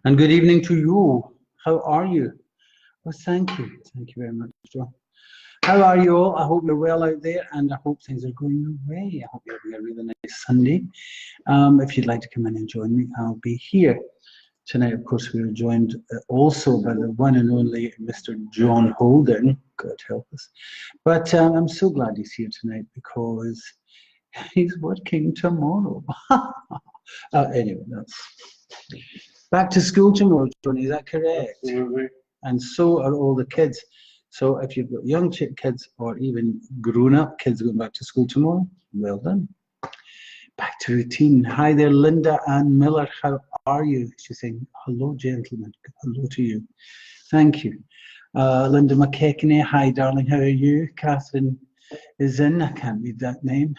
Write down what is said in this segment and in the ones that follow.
And good evening to you. How are you? Oh, thank you. Thank you very much, Joe. How are you all? I hope you're well out there, and I hope things are going your way. I hope you're having a really nice Sunday. If you'd like to come in and join me, I'll be here. Tonight, of course, we are joined also by the one and only Mr. John Holden. God help us. But I'm so glad he's here tonight because he's working tomorrow. Anyway, that's back to school tomorrow, Tony. Is that correct? Absolutely. And so are all the kids. So if you've got young kids or even grown-up kids going back to school tomorrow, well done. Back to routine. Hi there, Linda Ann Miller. How are you? She's saying, hello, gentlemen. Hello to you. Thank you. Linda McKechnie. Hi, darling. How are you? Catherine is in. I can't read that name.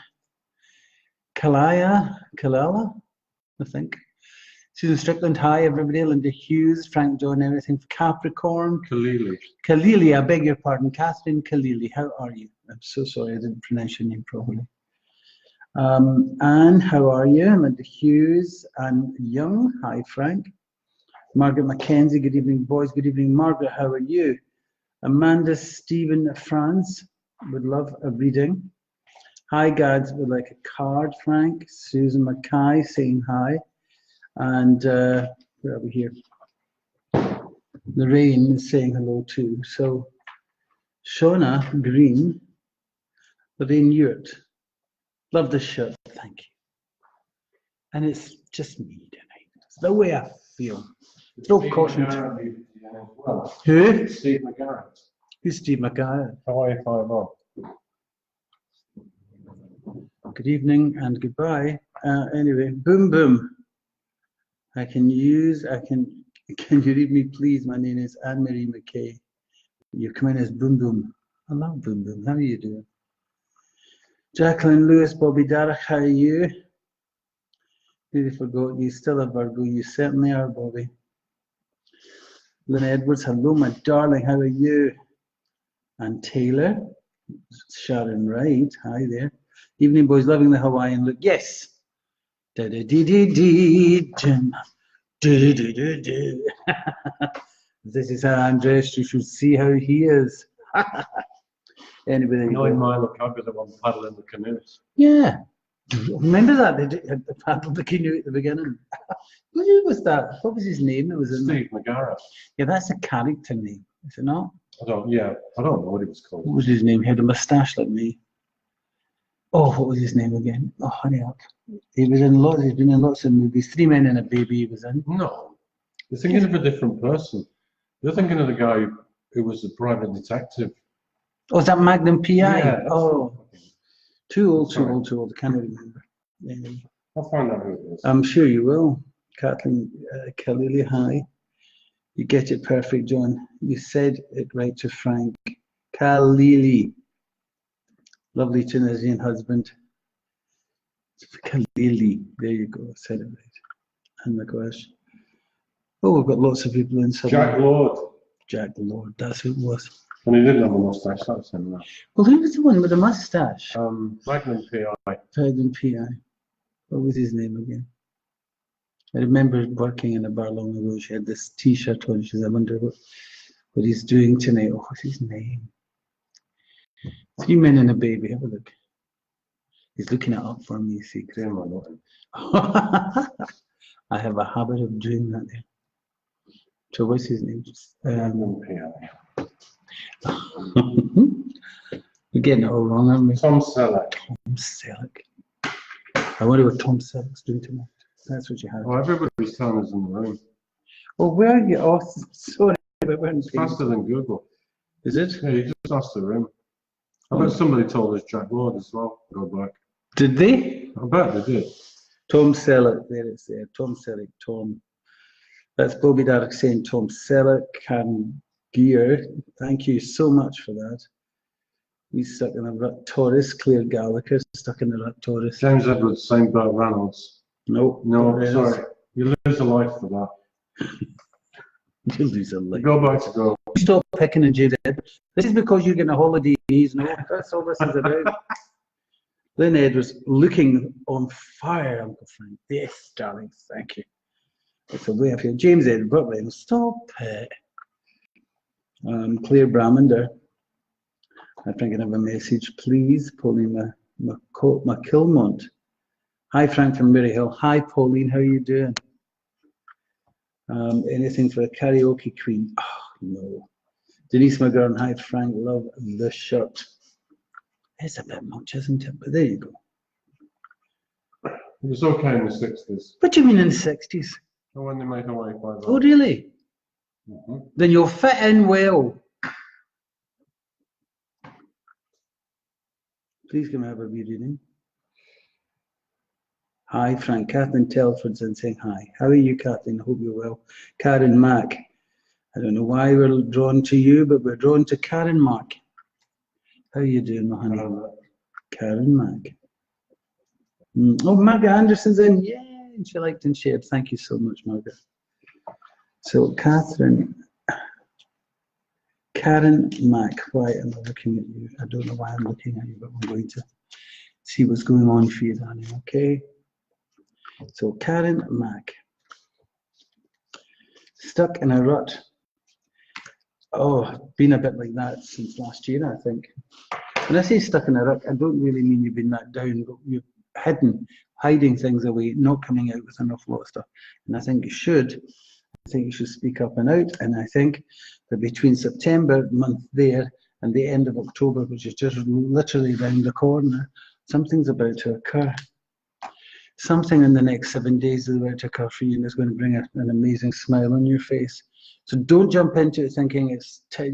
Kalala, I think. Susan Strickland, hi everybody. Linda Hughes, Frank John, everything for Capricorn. Kalili, I beg your pardon. Catherine Kalili, how are you? I'm so sorry I didn't pronounce your name properly. Anne, how are you? Linda Hughes and Young, hi Frank. Margaret Mackenzie, good evening boys. Good evening Margaret, how are you? Amanda Stephen France, would love a reading. Hi Gads, would like a card, Frank. Susan Mackay saying hi. And where are we here? Lorraine is saying hello too. So Shona Green, Lorraine Ewart, love the shirt, thank you. And it's just me tonight. It's the way I feel. Throw caution to who? Steve McGarrett. Who's Steve McGarrett? Hawaii 5-0. Good evening and goodbye. Anyway, boom boom. Can you read me please? My name is Anne-Marie McKay. You come in as Boom Boom. I love Boom Boom. How are you doing? Jacqueline Lewis, Bobby Darragh, how are you? Really forgot you still a Virgo. You certainly are, Bobby. Lynn Edwards, hello my darling, how are you? And Taylor, Sharon Wright, hi there. Evening boys, loving the Hawaiian look. Yes. Da da dee dee dee Jim. Do do do do. This is how I'm dressed. You should see how he is. Anybody? Knowing my look, I'd be the one paddling the canoes. Yeah. Remember that they paddled the canoe at the beginning. Who was that? What was his name? It was Steve McGarrett. Yeah, that's a character name, is it not? I don't know what he was called. What was his name? He had a moustache like me. Oh, what was his name again? Oh, honey up. He's been in lots of movies. 3 Men and a Baby he was in. No. You're thinking of a different person. You're thinking of the guy who was the private detective. Oh, is that Magnum P.I.? Yeah, oh. Too old. I can't remember. I'll find out who it is. I'm sure you will. Kathleen Kalili, hi. You get it perfect, John. You said it right to Frank. Kalili. Lovely Tunisian husband. Kalili. There you go. I said it right. And my gosh. Oh, we've got lots of people in. Jack Lord. Jack Lord. That's who it was. And he didn't have a mustache. That's him now. Well, who was the one with the mustache? Magnum P.I. Magnum P.I. What was his name again? I remember working in a bar long ago. She had this T-shirt on. She says, I wonder what he's doing tonight. Oh, what's his name? 3 Men and a Baby. Have a look. He's looking it up for me. See, I have a habit of doing that there. So what's his name? Magnum P.I. We're getting it all wrong, aren't we? Tom Selleck. Tom Selleck. I wonder what Tom Selleck's doing tonight. That's what you have. Well, everybody's telling us in the room. Well, where are you? Oh, sorry. It's faster than Google. Is it? Yeah, you just asked the room. I bet somebody told us Jack Lord as well. Go back. Did they? I bet they did. Tom Selleck. There it's there. Tom Selleck. Tom. That's Bobby Darragh saying Tom Selleck. Karen Gear. Thank you so much for that. He's stuck in a rut. Taurus. Claire Gallagher stuck in a rut. Taurus. James Edwards, same Burt Reynolds. Nope. No, sorry. You lose a life for that. You lose a life. Go back to go. Stop picking on Jude Edwards. This is because you're getting a holiday knees. No, that's all this is about. Lynn Edwards looking on fire, Uncle Frank. Yes, darling. Thank you. It's a way of here. James Edward Brooklyn. Stop it. Claire Bramander. I'm thinking of a message. Please, Pauline McKilmont. Hi, Frank from Murray Hill. Hi, Pauline. How are you doing? Anything for a karaoke queen? Oh, no. Denise McGurn. Hi, Frank. Love the shirt. It's a bit much, isn't it? But there you go. It was okay in the 60s. What do you mean in the 60s? When they made Hawaii Five-O. Oh, really? Then you'll fit in well. Please come have a wee reading. Hi, Frank. Kathleen Telford's in saying hi. How are you, Kathleen? I hope you're well. Karen Mack. I don't know why we're drawn to you, but we're drawn to Karen Mack. How are you doing, my honey? Karen Mack. Oh, Margaret Anderson's in. Yay! And she liked and shared. Thank you so much, Margaret. So, Karen Mack. Why am I looking at you? I don't know why I'm looking at you, but I'm going to see what's going on for you, Danny. Okay. So, Karen Mack. Stuck in a rut. Oh, been a bit like that since last year, I think. When I say stuck in a rut, I don't really mean you've been that down, but you've hiding things away, not coming out with an awful lot of stuff. And I think you should. I think you should speak up and out. And I think that between September month there and the end of October, which is just literally round the corner, something's about to occur. Something in the next 7 days is about to occur for you, and it's going to bring an amazing smile on your face. So don't jump into it thinking it's 10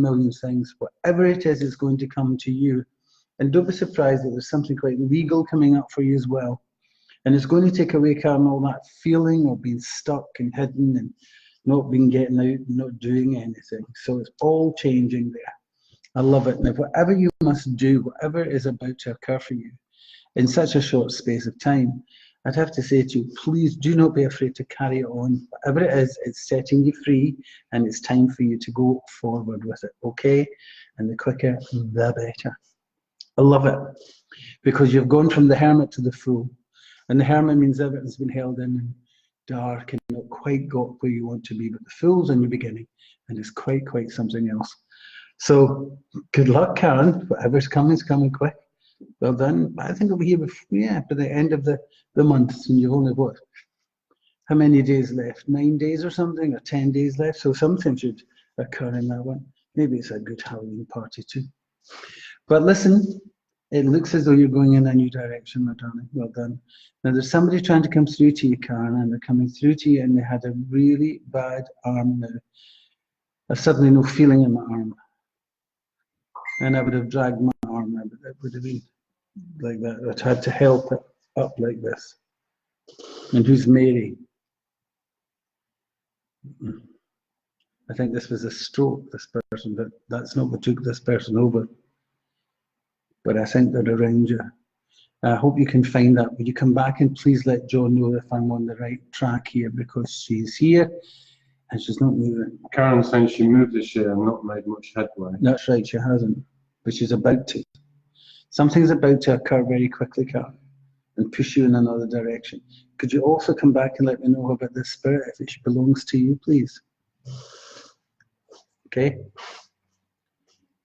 million things. Whatever it is, it's going to come to you. And don't be surprised that there's something quite legal coming up for you as well. And it's going to take away, Karen, all that feeling of being stuck and hidden and not being getting out, not doing anything. So it's all changing there. I love it. Now, whatever you must do, whatever is about to occur for you in such a short space of time, I'd have to say to you, please do not be afraid to carry it on. Whatever it is, it's setting you free, and it's time for you to go forward with it, okay? And the quicker, the better. I love it, because you've gone from the hermit to the fool. And the hermit means everything's been held in and dark and not quite got where you want to be. But the fool's in your beginning, and it's quite something else. So good luck, Karen. Whatever's coming is coming quick. Well done. I think it'll be here by the end of the month, and you've only got how many days left? 9 days or something, or 10 days left. So something should occur in that one. Maybe it's a good Halloween party too. But listen, it looks as though you're going in a new direction, my darling. Well done. Now there's somebody trying to come through to you, Karen, and they're coming through to you, and they had a really bad arm now. I've suddenly no feeling in my arm. And I would have dragged my arm out, but it would have been like that. I'd had to help it up like this. And who's Mary? I think this was a stroke, this person, but that's not what took this person over. But I think they're around you. I hope you can find that. Would you come back and please let John know if I'm on the right track here, because she's here and she's not moving. Karen's saying she moved this year and not made much headway. That's right, she hasn't, but she's about to. Something's about to occur very quickly, Karen, and push you in another direction. Could you also come back and let me know about this spirit, if it belongs to you, please? Okay?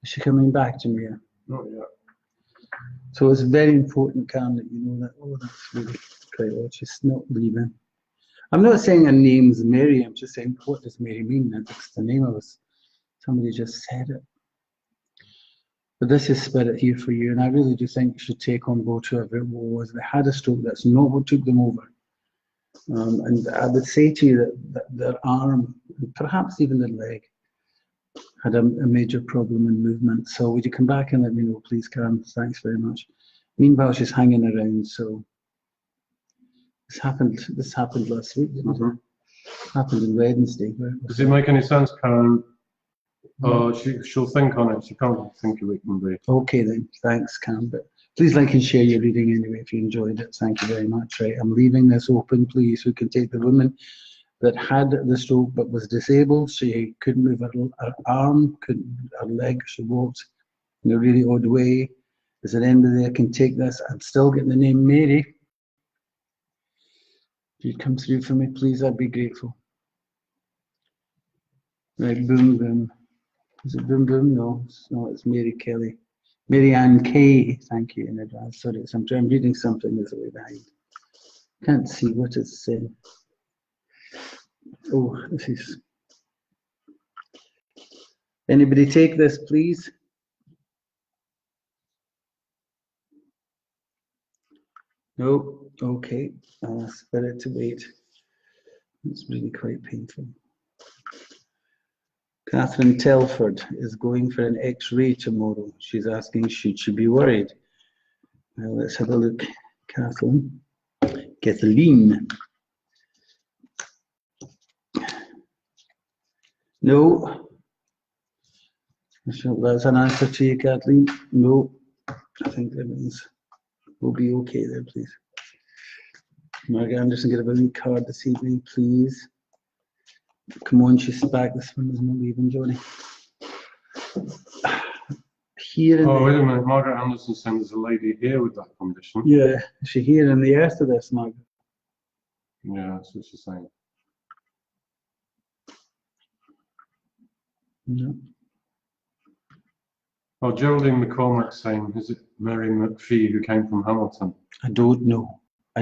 Is she coming back to me? Not yet. So it's very important, Karen, that you know that. Oh, that's really quite odd. She's not leaving. I'm not saying her name's Mary. I'm just saying, what does Mary mean? That's the name of us. Somebody just said it. But this is spirit here for you, and I really do think you should take on board whoever it was. They had a stroke. That's not what took them over. And I would say to you that their arm, and perhaps even their leg, had a major problem in movement. So would you come back and let me know, please, Karen? Thanks very much. Meanwhile, she's hanging around. So this happened last week, didn't it? Happened on Wednesday. Does it make any sense, Karen? She'll think on it. She can't think of it can be. Okay then, thanks, Karen. But please like and share your reading anyway if you enjoyed it. Thank you very much. Right, I'm leaving this open, please. Who can take the woman that had the stroke but was disabled? She couldn't move her arm, her leg. She walked in a really odd way. Is there anybody that can take this? I'm still getting the name Mary. If you'd come through for me, please, I'd be grateful. Right, boom, boom. Is it boom, boom? No, it's Mary Kelly. Mary Ann Kay, thank you in advance. Sorry, I'm reading something that's way behind. Can't see what it's saying. Oh, this is. Anybody take this, please? No, okay. I'll ask for it to wait. It's really quite painful. Catherine Telford is going for an X-ray tomorrow. She's asking, should she be worried? Well, let's have a look. Kathleen. No. That's an answer to you, Kathleen. No. I think that means we'll be okay there, please. Margaret Anderson, get a wee card this evening, please. Come on, she's back. This one is not leaving, Johnny. Here in wait a minute. Margaret Anderson saying there's a lady here with that condition. Yeah, is she here in the earth of this, Margaret? Yeah, that's what she's saying. No. Oh, Geraldine McCormack saying, is it Mary McPhee who came from Hamilton? I don't know. I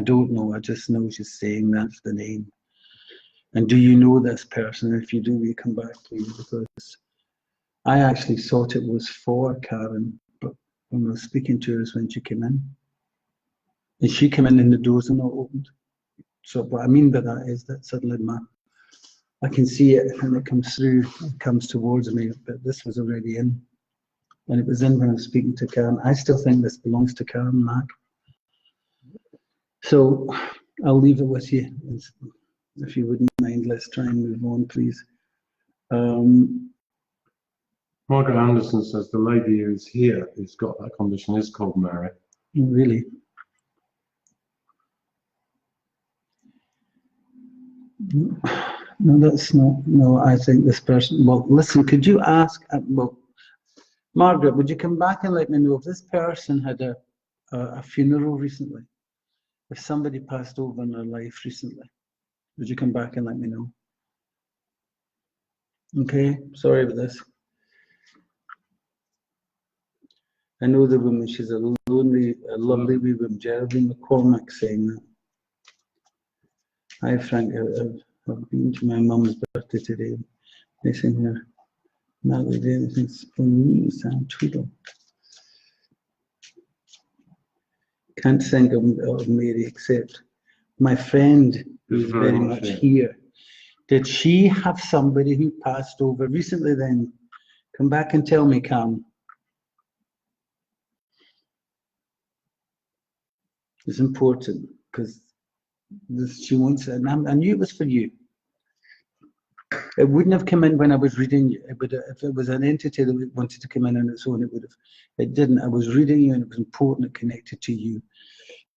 just know she's saying that's the name. And do you know this person? If you do, will you come back, please? Because I actually thought it was for Karen, but when I was speaking to her is when she came in. And she came in and the doors are not opened. So what I mean by that is that suddenly I can see it and it comes through, it comes towards me, but this was already in. And it was in when I was speaking to Karen. I still think this belongs to Karen Mack. So I'll leave it with you. If you wouldn't mind, let's try and move on, please. Margaret Anderson says the lady who's here who's got that condition is called Mary. Really? No, that's not. No, I think this person. Well, listen, could you ask? Well, Margaret, would you come back and let me know if this person had a funeral recently? If somebody passed over in their life recently, would you come back and let me know? Okay, sorry about this. I know the woman, she's a lovely wee woman, Geraldine McCormack saying that. Hi Frank, I've been to my mum's birthday today. They sing here, Natalie, anything's for me, Sam Tweedle. Can't think of Mary except my friend who's very much here. Did she have somebody who passed over recently then? Come back and tell me, Cam. It's important because she wants it, and I knew it was for you. It wouldn't have come in when I was reading you. It would, if it was an entity that wanted to come in on its own, it would have. It didn't. I was reading you, and it was important. It connected to you.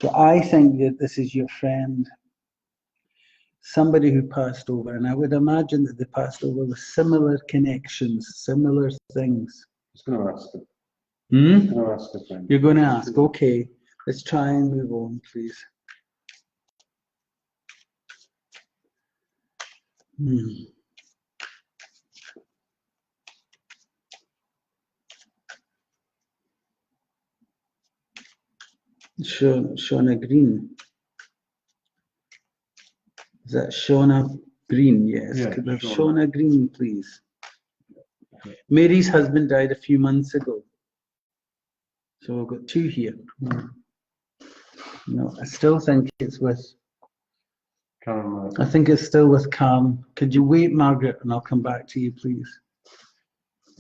So I think that this is your friend, somebody who passed over, and I would imagine that they passed over with similar connections, similar things. I was going to ask her. Hmm? I'm going to ask her, friend. You're going to ask. Okay, let's try and move on, please. Shauna Green. Is that Shauna Green? Yes. Yeah, Could we have Shauna Green, please? Mary's husband died a few months ago. So we've got two here. No, I still think it's with. Karen. I think it's still with Cam. Could you wait, Margaret, and I'll come back to you, please.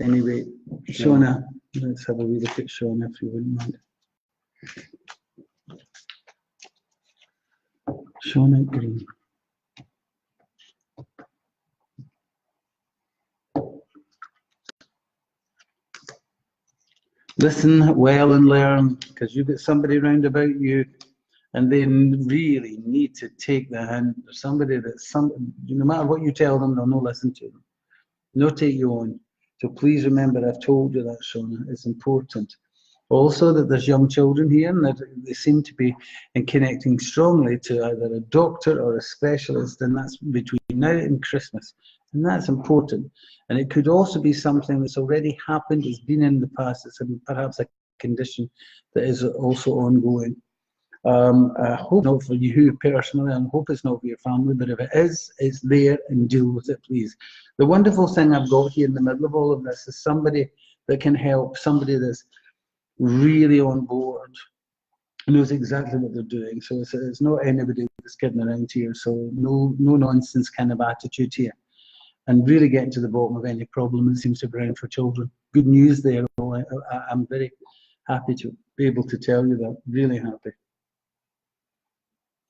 Anyway, Shauna, let's have a wee look at Shauna, if you wouldn't mind. Shauna Green. Listen well and learn, because you've got somebody round about you, and they really need to take the hint. There's somebody that's no matter what you tell them, they'll not listen to them. No take you on. So please remember, I've told you that, Shauna. It's important. Also, that there's young children here and that they seem to be connecting strongly to either a doctor or a specialist, and that's between now and Christmas. And that's important. And it could also be something that's already happened, has been in the past, it's perhaps a condition that is also ongoing. I hope not for you personally, and hope it's not for your family, but if it is, it's there and deal with it, please. The wonderful thing I've got here in the middle of all of this is somebody that can help, somebody that's really on board, knows exactly what they're doing. So it's not anybody that's kidding around here. So no nonsense kind of attitude here. And really getting to the bottom of any problem that seems to be around for children. Good news there. I'm very happy to be able to tell you that. Really happy.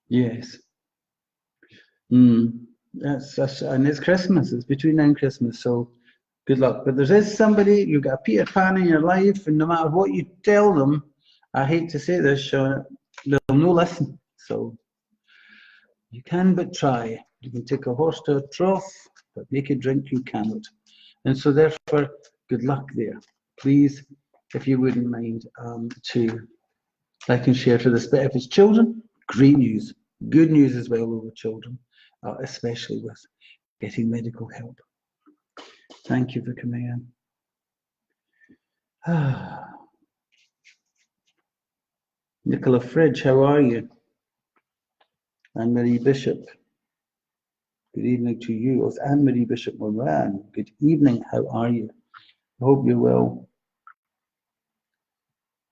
Yes. That's and it's Christmas. It's between now and Christmas. So good luck. But there is somebody, you've got a Peter Pan in your life, and no matter what you tell them, I hate to say this, Sean, they'll no listen. So you can but try. You can take a horse to a trough, but make it drink you cannot. And so therefore, good luck there. Please, if you wouldn't mind, to like and share for this. But if it's children, great news. Good news as well over children, especially with getting medical help. Thank you for coming in. Nicola Fridge, how are you? Anne-Marie Bishop. Good evening to you. It's Anne-Marie Bishop Moran. Good evening, how are you? I hope you're well.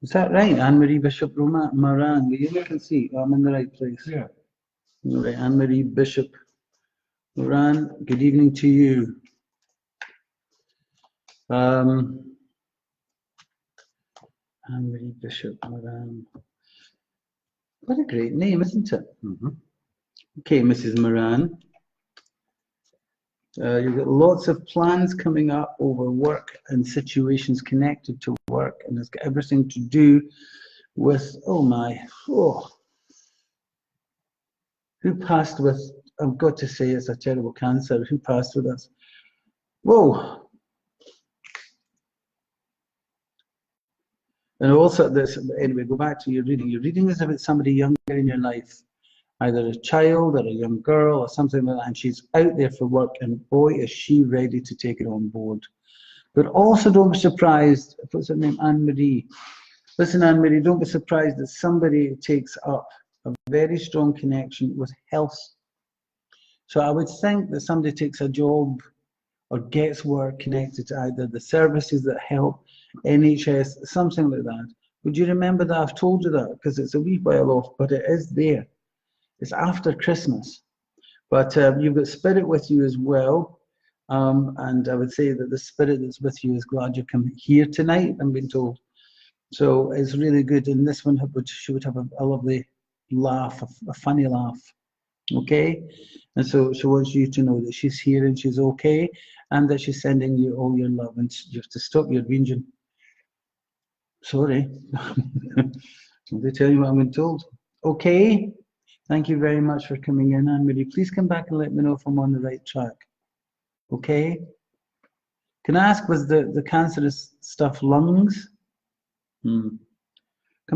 Is that right? Anne-Marie Bishop Moran. Will you look and see? I'm in the right place. Yeah. All right, Anne-Marie Bishop Moran. Good evening to you. Anne-Marie Bishop Moran. What a great name, isn't it? Okay, Mrs. Moran. You've got lots of plans coming up over work and situations connected to work, and it's got everything to do with, who passed with, I've got to say it's a terrible cancer, who passed with us? Whoa. And also this, anyway, go back to your reading. Your reading is about somebody younger in your life, either a child or a young girl or something like that, and she's out there for work, and boy, is she ready to take it on board. But also don't be surprised, what's her name, Anne-Marie. Listen, Anne-Marie, don't be surprised that somebody takes up a very strong connection with health. So I would think that somebody takes a job or gets work connected to either the services that help, NHS, something like that. Would you remember that? I've told you that because it's a wee while off, but it is there. It's after Christmas. But you've got spirit with you as well. And I would say that the spirit that's with you is glad you come here tonight, I'm being told. So it's really good. And this one, she would have a lovely laugh, a funny laugh. Okay? And so she wants you to know that she's here and she's okay, and that she's sending you all your love. And you have to stop your whinging. Sorry. They tell you what I'm being told. Okay? Thank you very much for coming in, Anne-Marie. Please come back and let me know if I'm on the right track. Okay? Can I ask, was the cancerous stuff lungs? Come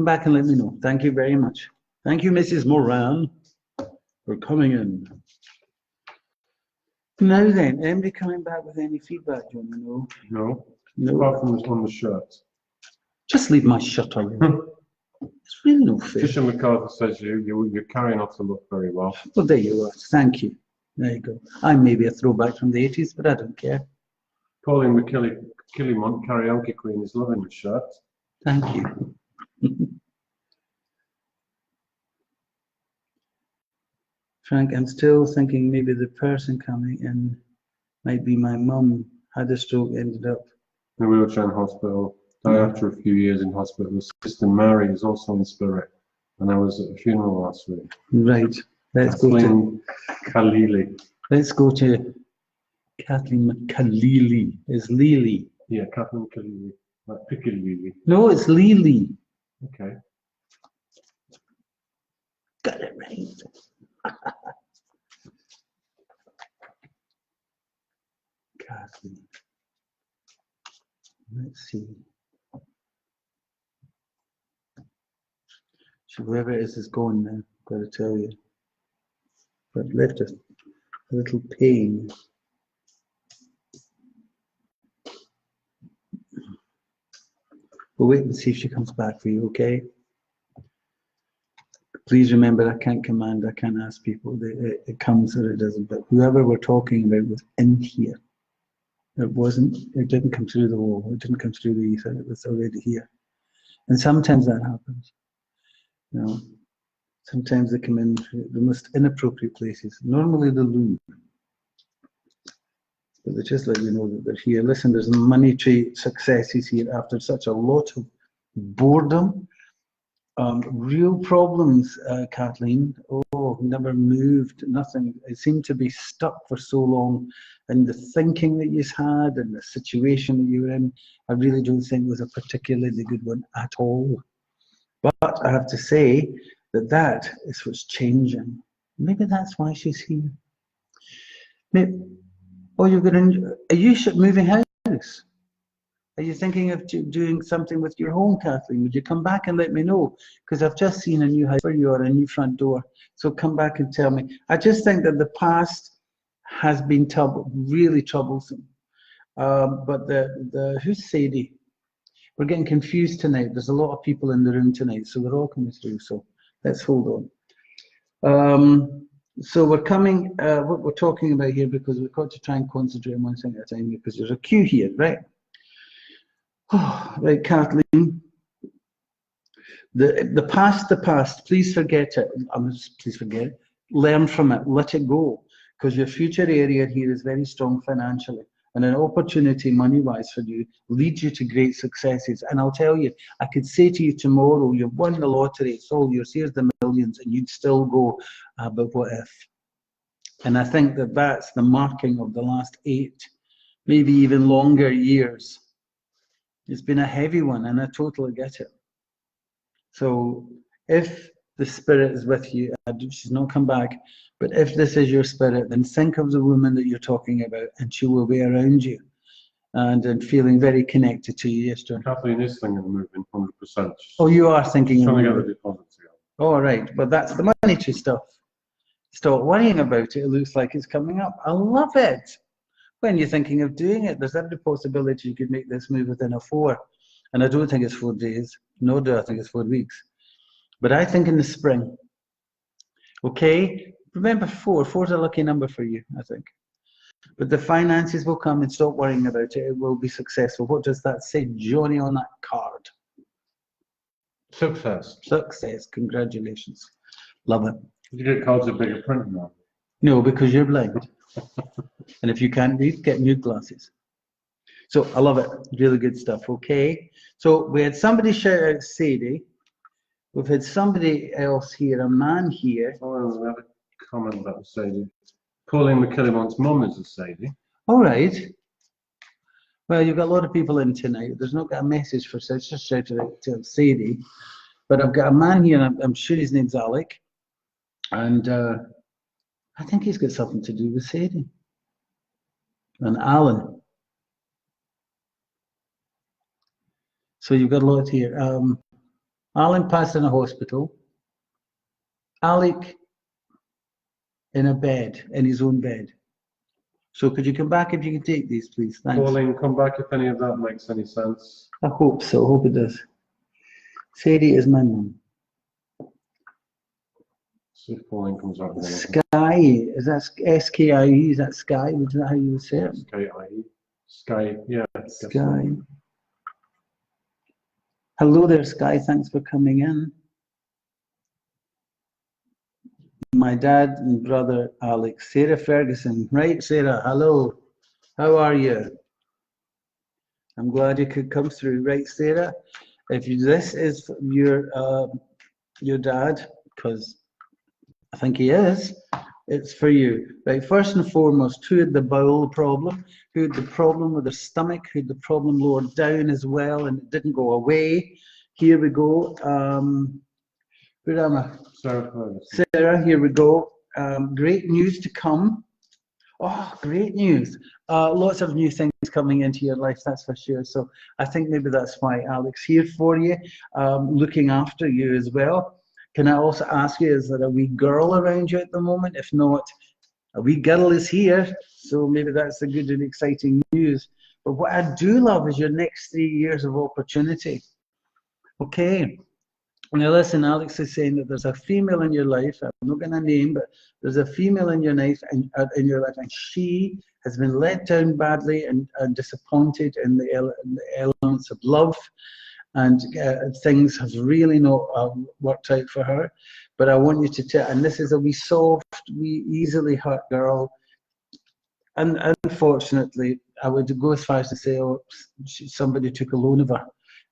back and let me know. Thank you very much. Thank you, Mrs. Moran, for coming in. Now then, anybody coming back with any feedback, do you want to know? No. No. Apart from on the shirt. Just leave my shirt alone. It's really no fair. Tricia MacArthur says you're carrying on to look very well. Well, there you are. Thank you. There you go. I'm maybe a throwback from the 80s, but I don't care. Pauline McKillimont, karaoke queen, is loving the shirt. Thank you. Frank, I'm still thinking maybe the person coming in might be my mum. Had a stroke, ended up in a wheelchair in hospital. Died after a few years in hospital. Sister Mary is also in spirit, and I was at a funeral last week. Right. Let's Kathleen Khalili. Let's go to Kathleen Khalili. It's Lily. Yeah, Kathleen Khalili. Like Piccadilly. No, it's Lily. Okay. Got it right. Kathleen. Let's see. So whoever it is gone now, got to tell you. But left us a little pain. We'll wait and see if she comes back for you, okay? Please remember, I can't command, I can't ask people. It comes or it doesn't. But whoever we're talking about was in here. It didn't come through the wall. It didn't come through the ether. It was already here. And sometimes that happens. You know, sometimes they come in the most inappropriate places. Normally the loo. But they just let you know that they're here. Listen, there's monetary successes here after such a lot of boredom. Real problems, Kathleen. Oh, never moved, nothing. It seemed to be stuck for so long in the thinking that you had and the situation that you were in. I really don't think was a particularly good one at all. But I have to say that is what's changing. Maybe that's why she's here. Maybe, oh, you're going to, are you moving house? Are you thinking of doing something with your home, Kathleen? Would you come back and let me know? Because I've just seen a new house for you or a new front door. So come back and tell me. I just think that the past has been really troublesome. But who's Sadie? We're getting confused tonight. There's a lot of people in the room tonight, so they're all coming through. So let's hold on. So we're coming, what we're talking about here, because we've got to try and concentrate on one thing at a time, because there's a queue here, right? Oh, right, Kathleen. The past, please forget it. Please forget it. Learn from it, let it go. Because your future area here is very strong financially. And an opportunity money-wise for you leads you to great successes. And I'll tell you, I could say to you tomorrow, you've won the lottery, it's all yours, here's the millions, and you'd still go, but what if? And I think that that's the marking of the last 8, maybe even longer years. It's been a heavy one, and I totally get it. So if the spirit is with you, she's not come back, but if this is your spirit, then think of the woman that you're talking about, and she will be around you and feeling very connected to you. Yes, John? Kathleen is thinking of moving 100%. Oh, you are thinking of trying moving. to get the deposits again. All right, but that's the monetary stuff. Stop worrying about it. It looks like it's coming up. I love it. When you're thinking of doing it, there's every possibility you could make this move within a 4. And I don't think it's 4 days, nor do I think it's 4 weeks. But I think in the spring. Okay? Remember 4. 4 is a lucky number for you, I think. But the finances will come, and stop worrying about it. It will be successful. What does that say, Johnny, on that card? Success. Success. Congratulations. Love it. Did you get cards with bigger print now? No, because you're blind. And if you can't read, get new glasses. So I love it. Really good stuff. Okay. So we had somebody shout out Sadie. We've had somebody else here, a man here. Oh, we have a comment about Sadie. Pauline McKillimont's mum is a Sadie. All right. Well, you've got a lot of people in tonight. There's not got a message for such. Just shouted out to Sadie. But I've got a man here, and I'm sure his name's Alec. And I think he's got something to do with Sadie. And Alan. So you've got a lot here. Alan passed in a hospital. Alec in a bed, in his own bed. So could you come back if you can take these, please? Thanks. Pauline, come back if any of that makes any sense. I hope so. I hope it does. Sadie is my mum. See if Pauline comes out. Sky, is that S-K-I-E? Is that Sky? Is that how you would say it? Sky-I-E. Sky, yeah. Sky. Hello there, Sky. Thanks for coming in. My dad and brother, Alex. Sarah Ferguson. Right, Sarah. Hello. How are you? I'm glad you could come through. Right, Sarah. If this is your dad, because I think he is, it's for you. Right, first and foremost, who had the bowel problem? Who had the problem with their stomach? Who had the problem lower down as well and it didn't go away? Here we go. Where am I? Sarah, here we go. Great news to come. Oh, great news. Lots of new things coming into your life, that's for sure. So I think maybe that's why Alex here for you, looking after you as well. Can I also ask you, is there a wee girl around you at the moment? If not, a wee girl is here, so maybe that's the good and exciting news. But what I do love is your next 3 years of opportunity. Okay. Now listen, Alex is saying that there's a female in your life. I'm not going to name, but there's a female in your life, and she has been let down badly and disappointed in the elements of love, and things have really not worked out for her. But I want you to tell, and this is a wee soft, wee easily hurt girl. And unfortunately, I would go as far as to say, oh, somebody took a loan of her.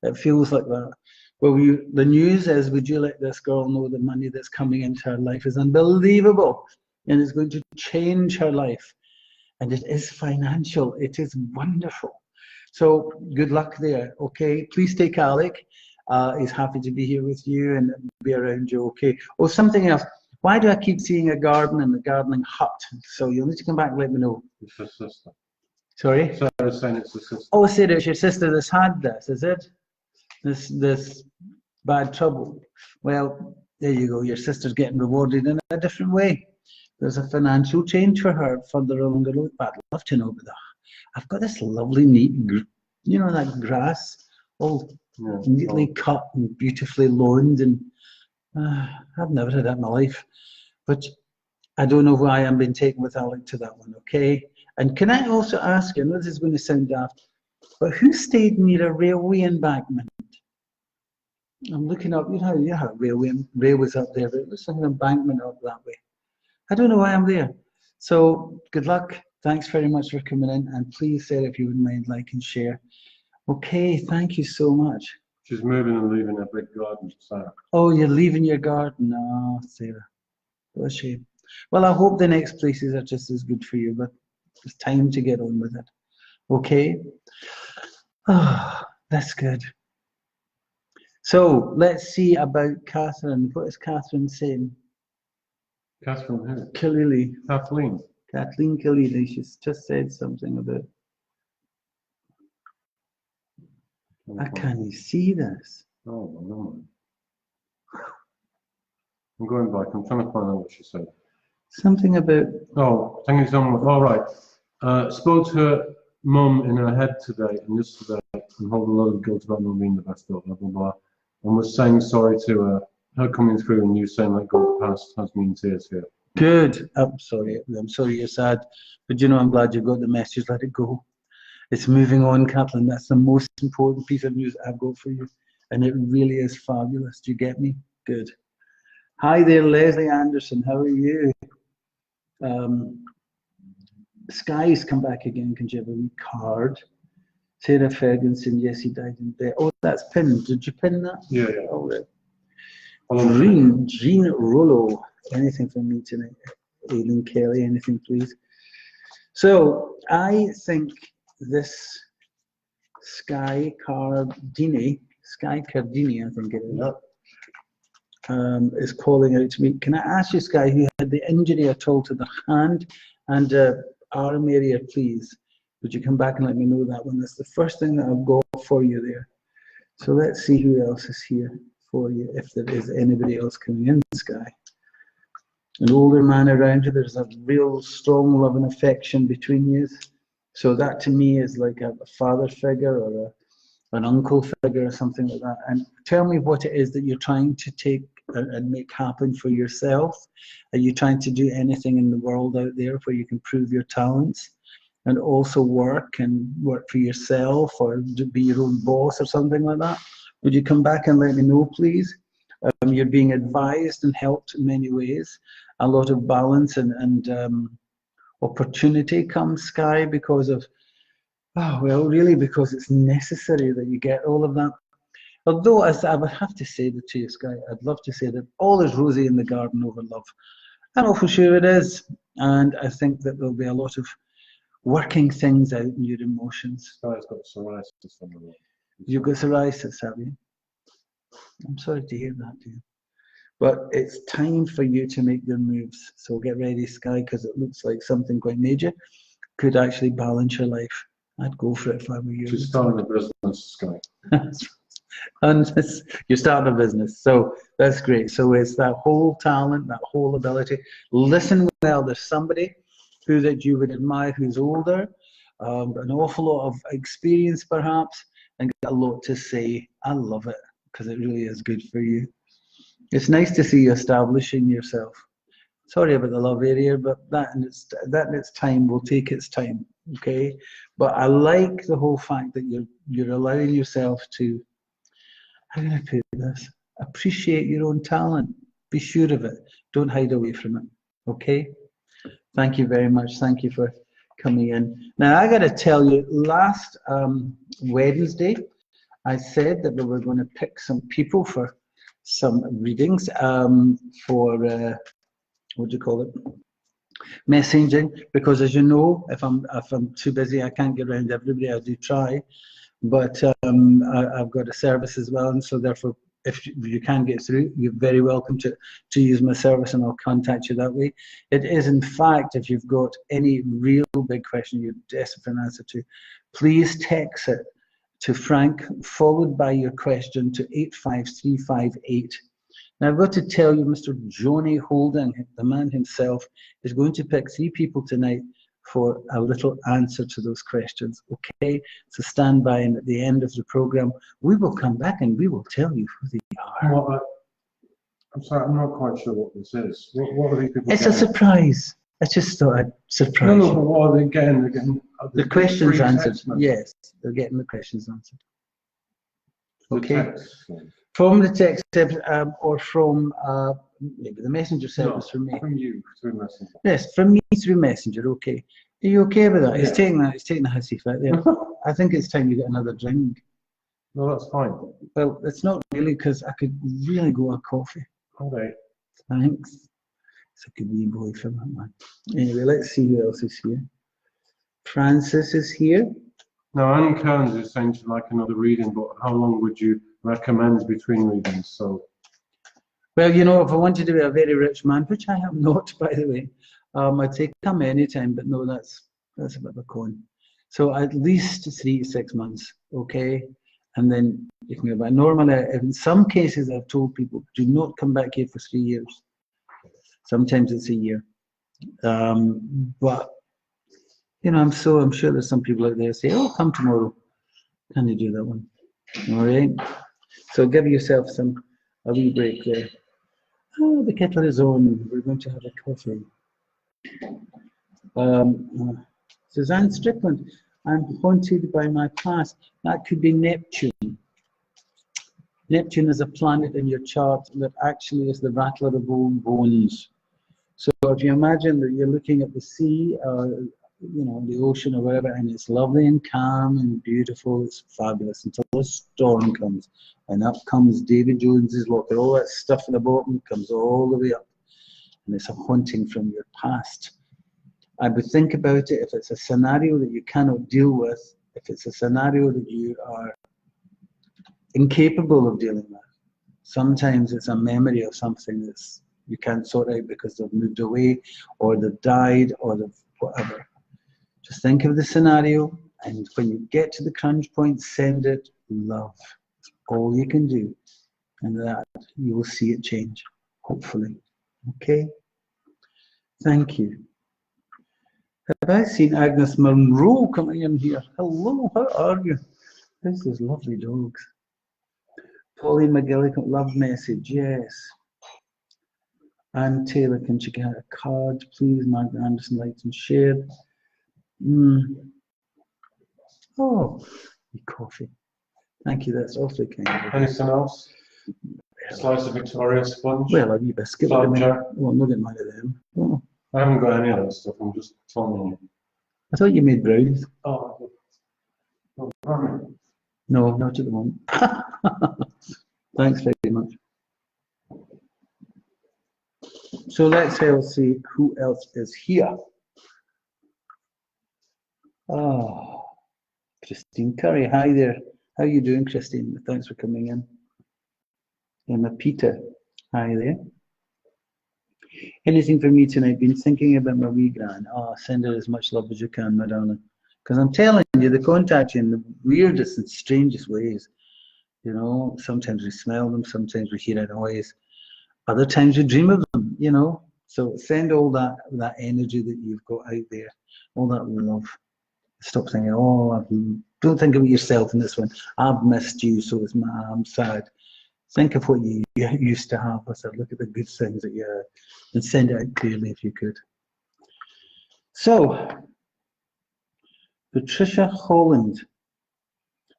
It feels like that. Well, the news is, would you let this girl know the money that's coming into her life is unbelievable, and it's going to change her life. And it is financial. It is wonderful. So good luck there, okay? Please take Alec. He's happy to be here with you and be around you, okay? Oh, something else. Why do I keep seeing a garden and a gardening hut? So you'll need to come back and let me know. It's her sister. Sorry? Sarah's saying it's her sister. Oh, Sarah, it's your sister that's had this, is it? This bad trouble. Well, there you go. Your sister's getting rewarded in a different way. There's a financial change for her further along the road. But I'd love to know about that. I've got this lovely, neat, you know, that grass, all neatly cut and beautifully lawned, and I've never had that in my life. But I don't know why I'm being taken with Alec to that one, okay? And can I also ask you, I know this is going to sound daft, but who stayed near a railway embankment? I'm looking up, you know how railways up there, but it looks like an embankment up that way. I don't know why I'm there. So good luck. Thanks very much for coming in. And please, Sarah, if you wouldn't mind, like and share. Okay, thank you so much. She's moving and leaving her big garden, Sarah. Oh, you're leaving your garden. Oh, Sarah. What a shame. Well, I hope the next places are just as good for you, but it's time to get on with it. Okay? Oh, that's good. So let's see about Catherine. What is Catherine saying? Catherine who? Killy. Kathleen. Kathleen Killy. She's just said something about. I can't see this. Oh, no. I'm going back. I'm trying to find out what she said. Something about. Oh, I think it's on. All right. Spoke to her mum in her head today and yesterday and hold a lot of guilt about not being the best daughter, blah, blah, blah. And was saying sorry to her coming through and you saying like God past has me in tears here. Good. I'm sorry you're sad. But you know, I'm glad you got the message. Let it go. It's moving on, Kathleen. That's the most important piece of news I've got for you. And it really is fabulous. Do you get me? Good. Hi there, Leslie Anderson. How are you? Sky's come back again. Can you have a wee card? Sarah Ferguson, yes, he died in bed. Oh, that's pinned. Did you pin that? Yeah, yeah. All right. Jean Rollo. Anything from me tonight? Aileen Kelly, anything, please? So, I think this Sky Cardini, I think it is, is calling out to me. Can I ask you, Sky, who had the injury at all to the hand and arm area, please? Would you come back and let me know that one? That's the first thing that I've got for you there. So let's see who else is here for you, if there is anybody else coming in, Sky. An older man around you, there's a real strong love and affection between you. So that to me is like a father figure or an uncle figure or something like that. And tell me what it is that you're trying to take and make happen for yourself. Are you trying to do anything in the world out there where you can prove your talents and also work for yourself or be your own boss or something like that? Would you come back and let me know, please? You're being advised and helped in many ways. A lot of balance and opportunity comes, Sky, because of, really because it's necessary that you get all of that. Although, as I would have to say to you, Sky, I'd love to say that all is rosy in the garden over love. I'm not for sure it is. And I think that there'll be a lot of working things out in your emotions. Sky's got psoriasis on the wall. You've got psoriasis, have you? I'm sorry to hear that, dear. But it's time for you to make your moves. So get ready, Sky, because it looks like something quite major could actually balance your life. I'd go for it if I were you. She's starting a business, Sky. And you're starting a business, so that's great. So it's that whole talent, that whole ability. Listen well. There's somebody who that you would admire who's older, an awful lot of experience perhaps, and got a lot to say. I love it because it really is good for you. It's nice to see you establishing yourself. Sorry about the love area, but that in its time will take its time. Okay, but I like the whole fact that you're allowing yourself to, how can I put this? Appreciate your own talent. Be sure of it. Don't hide away from it. Okay? Thank you very much. Thank you for coming in. Now, I got to tell you, last Wednesday, I said that we were going to pick some people for some readings for, what do you call it? Messaging, because as you know, if I'm too busy, I can't get around to everybody. I do try. But I've got a service as well, and so therefore, if you can get through, you're very welcome to use my service, and I'll contact you that way. It is, in fact, if you've got any real big question you're desperate for an answer to, please text it to Frank, followed by your question to 85358. Now, I've got to tell you, Mr. Johnny Holding, the man himself, is going to pick 3 people tonight for a little answer to those questions. Okay, so stand by, and at the end of the program we will come back and we will tell you who they are. Well, I'm sorry, I'm not quite sure what this is. What are these people It's getting? a surprise. I just thought I'd surprise No, you. but what are they getting? They're getting The questions answered. text messages. Yes, they're getting the questions answered. The Okay, text. from the text or from maybe the messenger service from me. From you through Messenger. Yes, from me through Messenger. Okay, are you okay with that? Yeah. It's taking the hissy fit there. I think it's time you get another drink. No, that's fine. Well, it's not really, because I could really go a coffee. Okay. Thanks. It's a good wee boy for that man. Anyway, let's see who else is here. Francis is here. Now, Anne Kearns is saying she'd like another reading, but how long would you recommend between readings? So, Well, you know, if I wanted to be a very rich man, which I am not, by the way, I'd say come anytime, but no, that's a bit of a con. So at least 3 to 6 months, okay? And then you can go back. Normally, in some cases, I've told people, do not come back here for 3 years. Sometimes it's a year. But, you know, I'm sure there's some people out there who say, oh, come tomorrow. Can you do that one? All right? So give yourself a wee break there. Oh, the kettle is on. We're going to have a coffee. Suzanne Strickland, I'm haunted by my past. That could be Neptune. Neptune is a planet in your chart that actually is the rattler of old bones. So if you imagine that you're looking at the sea, you know, the ocean or whatever, and it's lovely and calm and beautiful, it's fabulous until a storm comes, and up comes David Jones's locker. All that stuff in the bottom comes all the way up, and it's a haunting from your past. I would think about it if it's a scenario that you cannot deal with, if it's a scenario that you are incapable of dealing with. Sometimes it's a memory of something that's you can't sort out because they've moved away, or they've died, or they've whatever. Just think of the scenario, and when you get to the crunch point, send it love. That's all you can do, and that you will see it change, hopefully. Okay? Thank you. Have I seen Agnes Monroe coming in here? Hello, how are you? This is lovely dogs. Pauline McGillicuddy, love message, yes. Anne Taylor, can she get a card, please? Margaret Anderson, liked and shared. Oh, coffee. Thank you, that's awfully kind of you. anything else? Slice of Victoria sponge? Well, a wee biscuit. Flapjack? Well, I'm not getting mad at them. Oh, I haven't got any of that stuff, I'm just telling you. I thought you made brownies. Oh, No, not at the moment. Thanks very much. So let's see who else is here. Oh, Christine Curry. Hi there. How are you doing, Christine? Thanks for coming in. Emma Peter. Hi there. Anything for me tonight? Been thinking about my wee gran. Oh, send her as much love as you can, my darling. Because I'm telling you, they contact you in the weirdest and strangest ways. You know, sometimes we smell them, sometimes we hear a noise, other times we dream of them, you know. So send all that energy that you've got out there, all that love. Stop thinking, oh, don't think about yourself in this one. I've missed you, so I'm sad. Think of what you used to have. I said, look at the good things that you had, and send it out clearly if you could. So, Patricia Holland.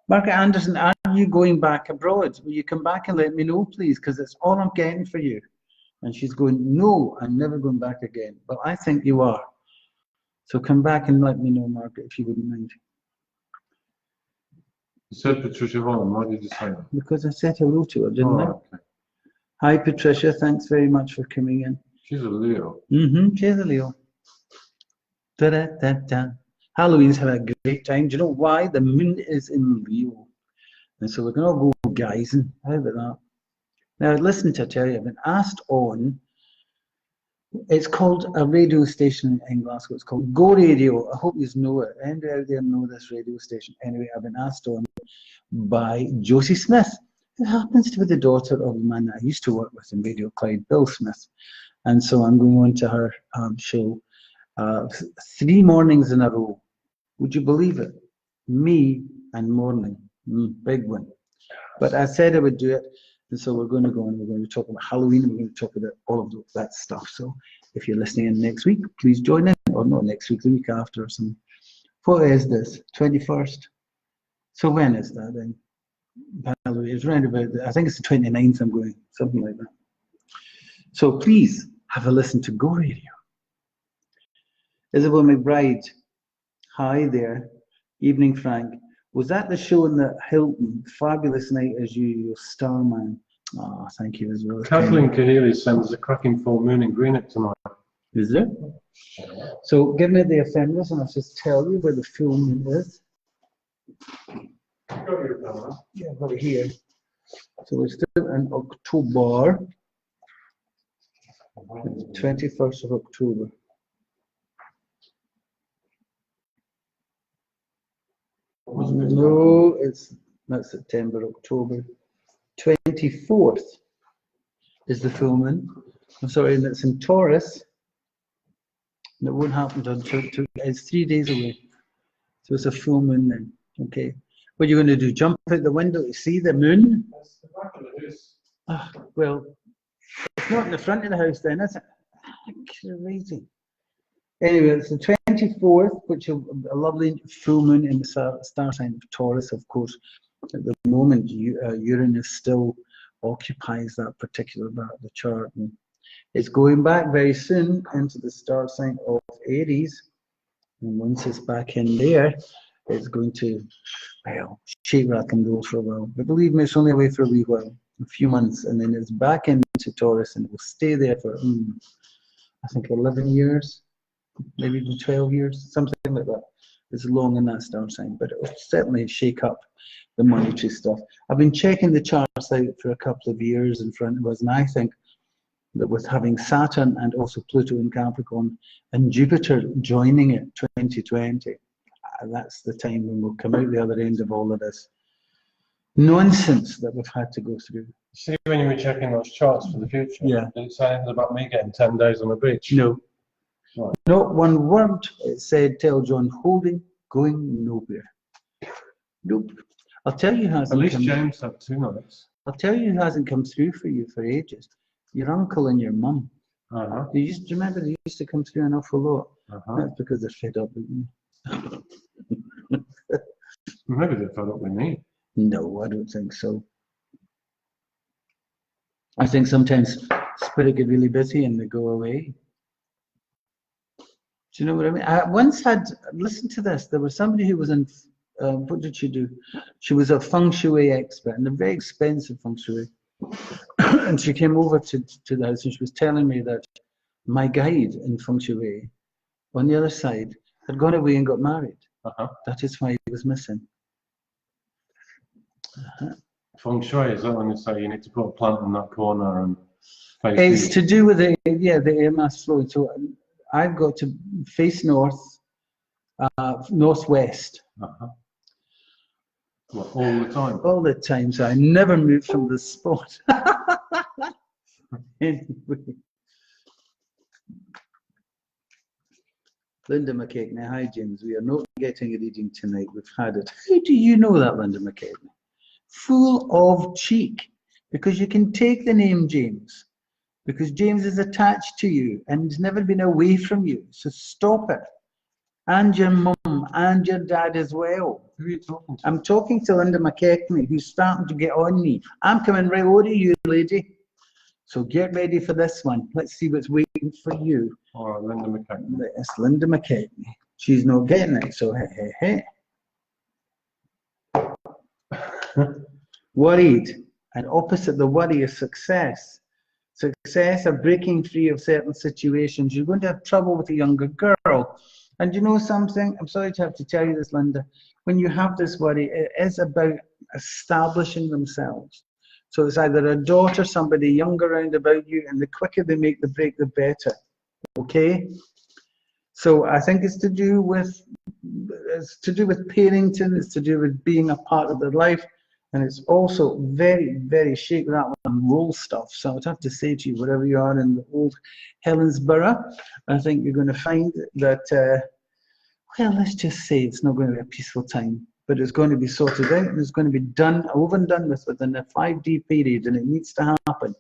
Margaret Anderson, are you going back abroad? Will you come back and let me know, please? Because it's all I'm getting for you. And she's going, no, I'm never going back again. But I think you are. So come back and let me know, Margaret, if you wouldn't mind. You said Patricia Holland. Why did you say that? Because I said hello to her, didn't I? Okay. Hi, Patricia. Thanks very much for coming in. She's a Leo. She's a Leo. Da-da-da-da. Halloween's had a great time. Do you know why? The moon is in Leo. And so we're going to all go guysing. How about that? Now, listen to tell you, I've been asked on, it's called a radio station in Glasgow. It's called Go Radio. I hope you know it. Anybody out there know this radio station? Anyway, I've been asked on by Josie Smith, who happens to be the daughter of a man that I used to work with in Radio Clyde, Bill Smith. And so I'm going on to her show 3 mornings in a row. Would you believe it? Me and morning. Big one. But I said I would do it. And so we're going to go and we're going to talk about Halloween and we're going to talk about all of that stuff. So if you're listening in next week, please join in. Or not next week, the week after or something. What is this? 21st? So when is that then? Halloween. It's around about, I think it's the 29th I'm going, something like that. So please have a listen to Go Radio. Isabel McBride. Hi there. Evening, Frank. Was that the show in the Hilton? Fabulous night as usual, Starman. Oh, thank you as well. Kathleen Kahili sends a cracking full moon in Greenock tonight. Is there? So give me the ephemeris and I'll just tell you where the full moon is. Yeah, over here. So we're still in October. 21st of October. No, it's not September, October. 24th is the full moon. I'm sorry, and it's in Taurus. And it won't happen until it's 3 days away. So it's a full moon then. Okay. What are you going to do? Jump out the window to see the moon? That's the back of the house. Oh, well, it's not in the front of the house then, is it? Crazy. Anyway, it's the 24th, which is a lovely full moon in the star sign of Taurus, of course. At the moment, Uranus still occupies that particular part of the chart. And it's going back very soon into the star sign of Aries. And once it's back in there, it's going to, well, shake, rattle and roll for a while. But believe me, it's only away for a wee while, a few months. And then it's back into Taurus and it will stay there for, I think, 11 years. Maybe even 12 years, something like that. It's long in that star sign, but it will certainly shake up the monetary stuff. I've been checking the charts out for a couple of years in front of us, and I think that with having Saturn and also Pluto in Capricorn and Jupiter joining it 2020, that's the time when we'll come out the other end of all of this nonsense that we've had to go through. See, when you were checking those charts for the future, yeah, did it say anything about me getting 10 days on the beach? No. Right. Not one word. It said, tell John Holding, going nowhere. Nope. I'll tell you who hasn't At least come. James had 2 nights. I'll tell you who hasn't come through for you for ages. Your uncle and your mum. Uh-huh. Do you remember they used to come through an awful lot? Uh-huh. That's because they're fed up with you. Maybe they're fed up with me. No, I don't think so. I think sometimes spirit get really busy and they go away. Do you know what I mean? I once had, listen to this, there was somebody who was in, what did she do? She was a feng shui expert, and a very expensive feng shui. And she came over to the house and she was telling me that my guide in feng shui, on the other side, had gone away and got married. Uh-huh. That is why he was missing. Feng shui, is that when they say you need to put a plant in that corner and face It's east? to do with the air mass flow. So I've got to face north, northwest. Uh-huh. What, all the time? All the time, so I never moved from the spot. Anyway. Linda McKechnie, hi James, we are not getting a reading tonight, we've had it. How do you know that, Linda McKechnie? Full of cheek, because you can take the name James, because James is attached to you and has never been away from you, so stop it. And your mum and your dad as well. Who are you talking to? I'm talking to Linda McKechnie, who's starting to get on me. I'm coming right over you, lady. So get ready for this one. Let's see what's waiting for you. All right, Linda McKechnie. It's Linda McKechnie. She's not getting it, so hey. Worried. And opposite the worry is success. Success of breaking free of certain situations. You're going to have trouble with a younger girl. And you know something? I'm sorry to have to tell you this, Linda. When you have this worry, it is about establishing themselves. So it's either a daughter, somebody younger around about you, and the quicker they make the break, the better. Okay? So I think it's to do with parenting, it's to do with being a part of their life, and it's also very, very shake, rattle, and roll stuff. So I would have to say to you, wherever you are in the old Helensburgh, I think you're going to find that, well, let's just say it's not going to be a peaceful time, but it's going to be sorted out, and it's going to be done, over and done with within a 5D period, and it needs to happen,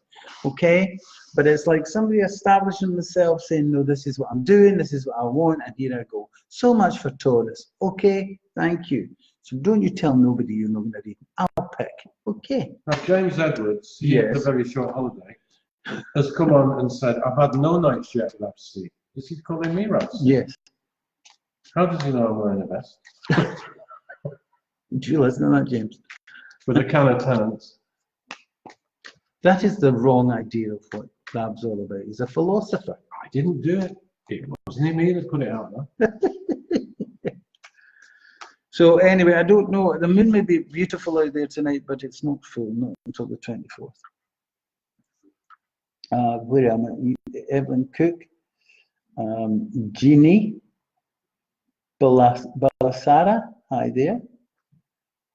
okay? But it's like somebody establishing themselves, saying, no, this is what I'm doing, this is what I want, and here I go. So much for Taurus. Okay, thank you. So don't you tell nobody you're not going to read. I'll pick. Okay. Now, James Edwards, he had a Yes. very short holiday, has come on and said, I've had no nights yet with Absi. Is he calling me Rabs? Yes. How does he know I'm wearing a vest? Do you listen to that, James? With a can of Tennent's. That is the wrong idea of what Rab's all about. He's a philosopher. I didn't do it. It wasn't me that put it out there. So anyway, I don't know. The moon may be beautiful out there tonight, but it's not full, not until the 24th. Where am I? Evelyn Cook, Jeannie, Balasara, hi there.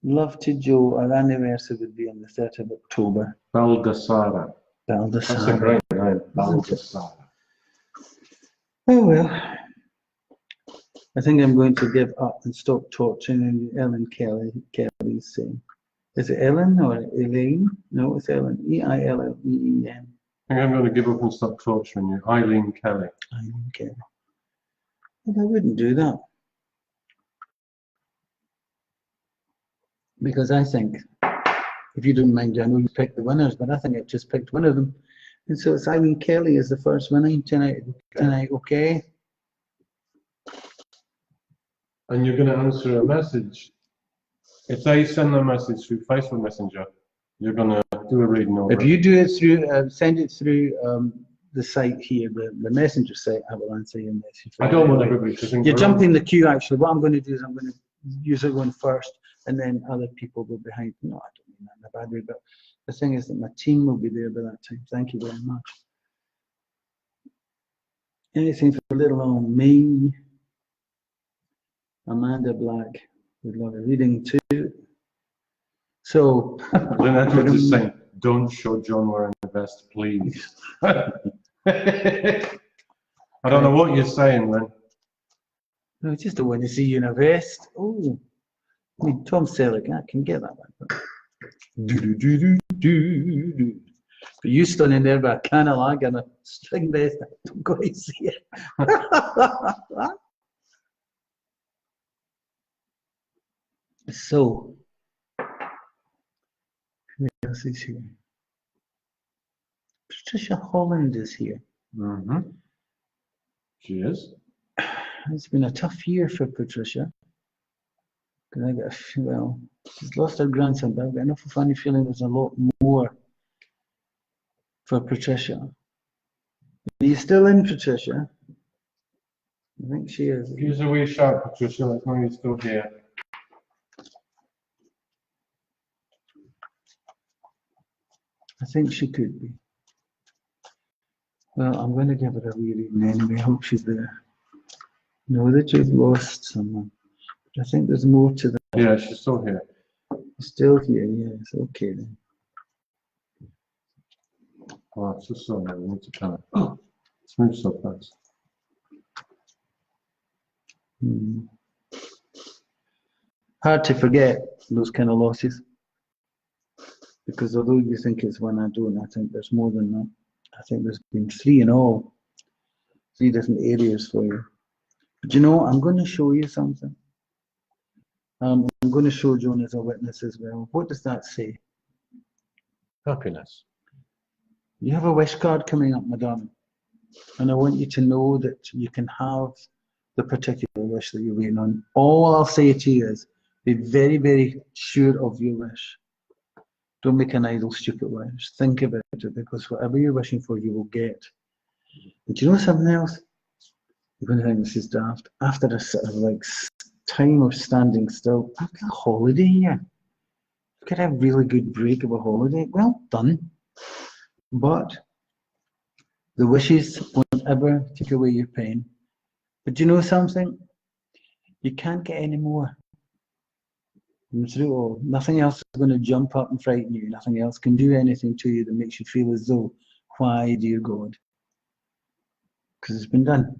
Love to Joe. Our anniversary would be on the 3rd of October. Baldassara. That's a great name. Baldassara. Oh well. I think I'm going to give up and stop torturing Ellen Kelly's saying. Is it Ellen or Elaine? No, it's Ellen. E-I-L-L-E-E-N. I think I'm going to give up and stop torturing you. Eileen Kelly. Eileen Kelly. But I wouldn't do that. Because I think, if you don't mind, I know you picked the winners, but I think I've just picked one of them. And so it's Eileen Kelly is the first winner tonight, okay? And you're going to answer a message. If they send a message through Facebook Messenger, you're going to do a reading over If it. you do it through, send it through the site here, the messenger site, I will answer your message. I don't want everybody to think You're we're jumping the queue, actually. What I'm going to do is I'm going to use it one first, and then other people go behind. No, I don't mean that in a bad way, but the thing is that my team will be there by that time. Thank you very much. Anything for little old me. Amanda Black would love a reading too. So, Lynn Edwards is saying, don't show John wearing the vest, please. I don't know what you're saying, Lynn. I just don't want to see you in a vest. Oh, I mean, Tom Selleck, I can get that one. But you standing there with a can of lager and a string vest, I don't go to see it. So, who else is here? Patricia Holland is here. Mm-hmm. She is. It's been a tough year for Patricia. Because I got, well, she's lost her grandson, but I've got enough of a funny feeling there's a lot more for Patricia. Are you still in, Patricia? I think she is. Give us a wee shout, Patricia. Let's know you're still here. I think she could be. Well, I'm going to give her a wee reading anyway. I hope she's there. Know that you've lost someone. But I think there's more to that. Yeah, she's still here. Still here, yes. Okay then. Oh, it's just so we need to kind of. Oh, it's moved so fast. Hard to forget those kind of losses, because although you think it's one, I don't. I think there's more than that. I think there's been three in all, 3 different areas for you. But you know, I'm going to show you something. I'm going to show Joan as a witness as well. What does that say? Happiness. You have a wish card coming up, madam, and I want you to know that you can have the particular wish that you're waiting on. All I'll say to you is, be very, very sure of your wish. Don't make an idle, stupid wish. Think about it, because whatever you're wishing for, you will get. And do you know something else? You're going to think this is daft. After a sort of like time of standing still, I've got a holiday here. I've got a really good break of a holiday. Well done. But the wishes won't ever take away your pain. But do you know something? You can't get any more. And through all, nothing else is going to jump up and frighten you. Nothing else can do anything to you that makes you feel as though, why, dear God? Because it's been done.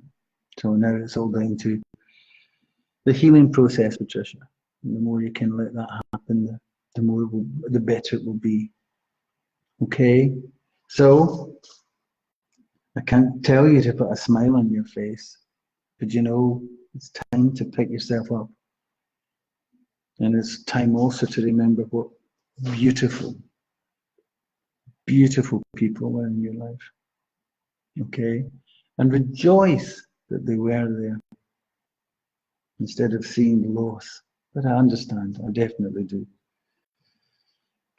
So now it's all down to the healing process, Patricia. And the more you can let that happen, the more it will, the better it will be. Okay? So, I can't tell you to put a smile on your face, but you know, it's time to pick yourself up. And it's time also to remember what beautiful, beautiful people were in your life. Okay? And rejoice that they were there instead of seeing the loss. But I understand, I definitely do.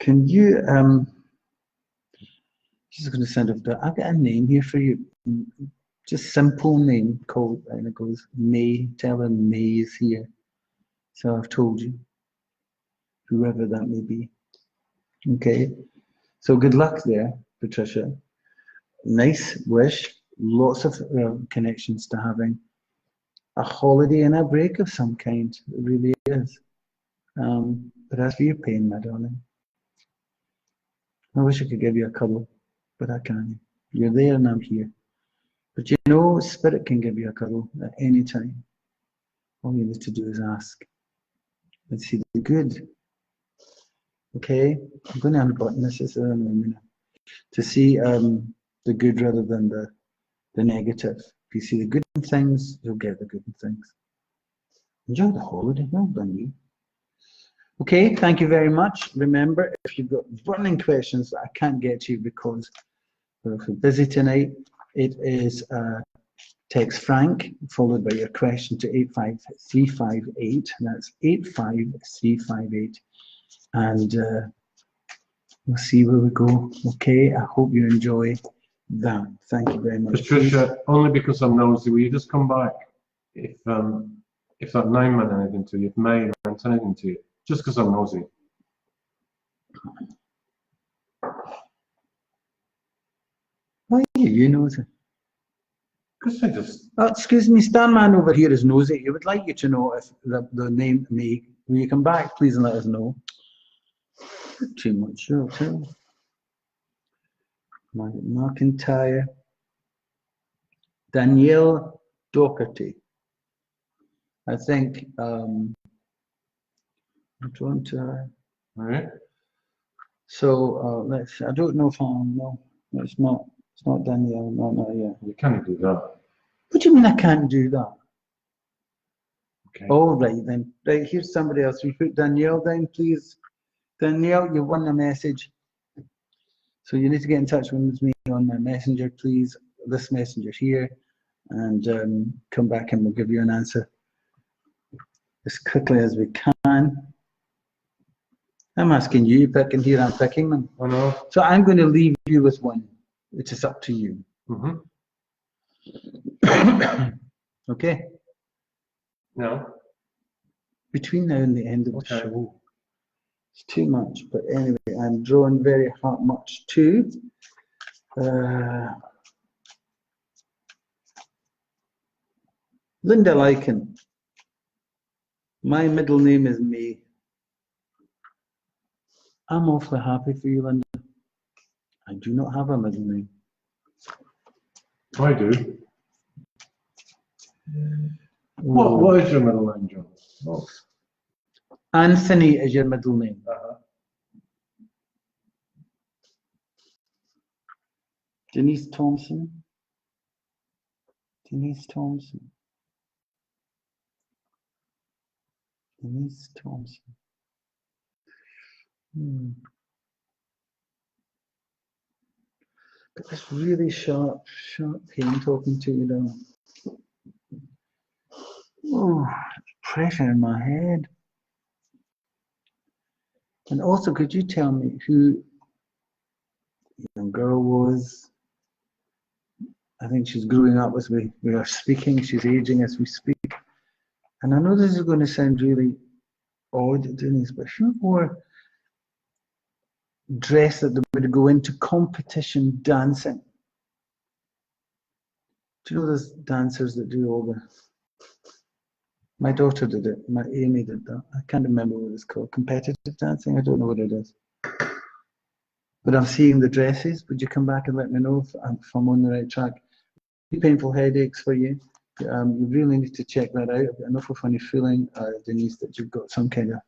Can you, just going to send off that. I've got a name here for you. Just simple name called, and it goes May. Tell her May is here. So I've told you, whoever that may be. Okay. So good luck there, Patricia. Nice wish. Lots of connections to having a holiday and a break of some kind. It really is. But as for your pain, my darling, I wish I could give you a cuddle, but I can't. You're there and I'm here. But you know, Spirit can give you a cuddle at any time. All you need to do is ask. Let's see the good. Okay, I'm going to unbutton this just in a minute to see the good rather than the negative. If you see the good things, you'll get the good things. Enjoy the holiday. Well done, you. Okay, thank you very much. Remember, if you've got burning questions that I can't get to because we're busy tonight, it is text Frank followed by your question to 85358. That's 85358. And we'll see where we go. Okay, I hope you enjoy that. Thank you very much. Patricia, only because I'm nosy, will you just come back if that name meant anything to you, if May meant anything to you, just because I'm nosy? Why are you nosy? Because I just... Oh, excuse me, Stanman over here is nosy. He would like you to know if the name May. Will you come back, please, and let us know? Too much, sure, too. McIntyre. Danielle Doherty. I think I'm drawn to her. All right. So let's. I don't know if I'm. No, it's not. It's not Danielle. No, not yet. You can't do that. What do you mean I can't do that? Okay. Oh, right then. Right, here's somebody else. We put Danielle down, please. Danielle, you won a message. So you need to get in touch with me on my messenger, please. This messenger here, and come back and we'll give you an answer as quickly as we can. I'm asking you, picking here, I'm picking them. I know. So I'm going to leave you with one. It is up to you. Mm-hmm. Okay? No. Between now and the end of the show, it's too much. But anyway, I'm drawn very much to Linda Lycan. My middle name is May. I'm awfully happy for you, Linda. I do not have a middle name. I do. What is your middle name, John? Oh. Anthony is your middle name. Denise Thompson. Denise Thompson. Denise Thompson. Got this really sharp pain talking to you now. Oh, pressure in my head. And also, could you tell me who the young girl was? I think she's growing up as we are speaking. She's aging as we speak. And I know this is going to sound really odd, Denise, but who wore dress that would go into competition dancing? Do you know those dancers that do all the... My daughter did it. My Amy did that. I can't remember what it's called. Competitive dancing? I don't know what it is. But I'm seeing the dresses. Would you come back and let me know if I'm on the right track? Painful headaches for you. You really need to check that out. An awful funny feeling, Denise, that you've got some kind of